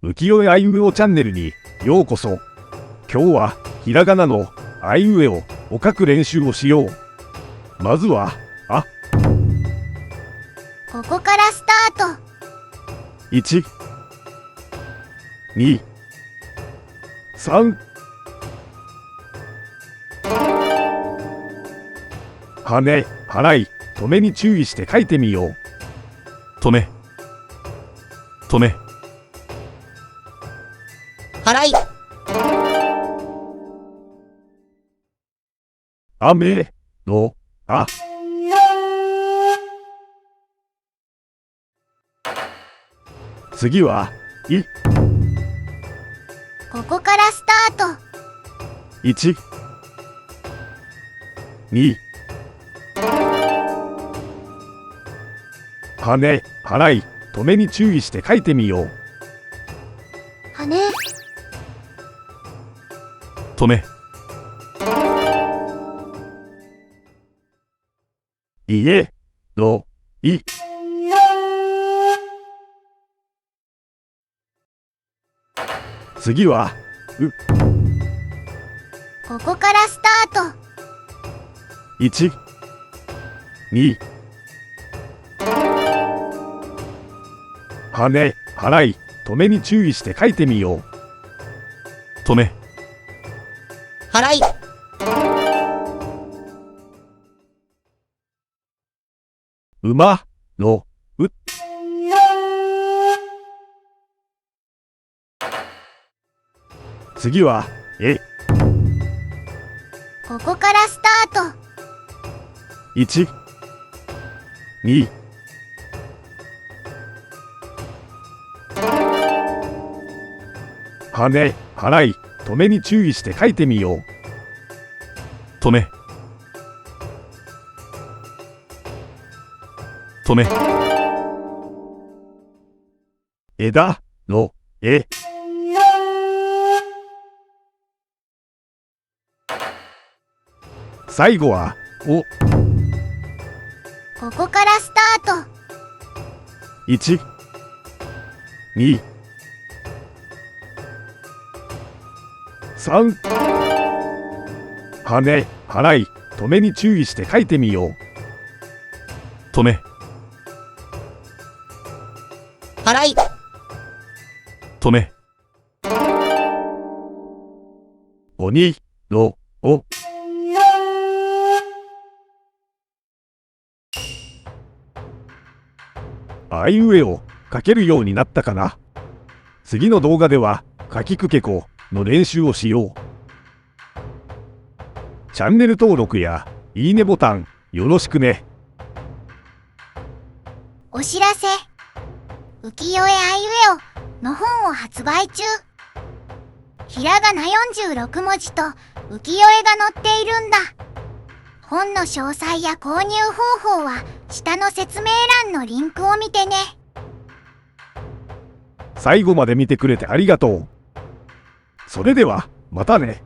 浮世絵あいうえおチャンネルにようこそ。今日はひらがなのあいうえおを書く練習をしよう。まずはここからスタート。1、2、3。はね、払い、止めに注意して書いてみよう。止め、止め、払い、雨のあ。次はいここからスタート。1、2、はね、払い、止めに注意して書いてみよう。はね、止め、家のい。次はここからスタート。1、2、はね、払い、止めに注意して書いてみよう。止め、払い、馬のう。次はここからスタート。1、2、はね、払い、止めに注意して書いてみよう。止め、止め、枝のえ。最後はここからスタート。1、2、3。はね、払い、止めに注意して書いてみよう。止め、払い、止め、鬼のお。あいうえを書けるようになったかな。次の動画ではかきくけこの練習をしよう。チャンネル登録やいいねボタンよろしくね。お知らせ。浮世絵あいうえおの本を発売中。ひらがな46文字と浮世絵が載っているんだ。本の詳細や購入方法は下の説明欄のリンクを見てね。最後まで見てくれてありがとう。それではまたね。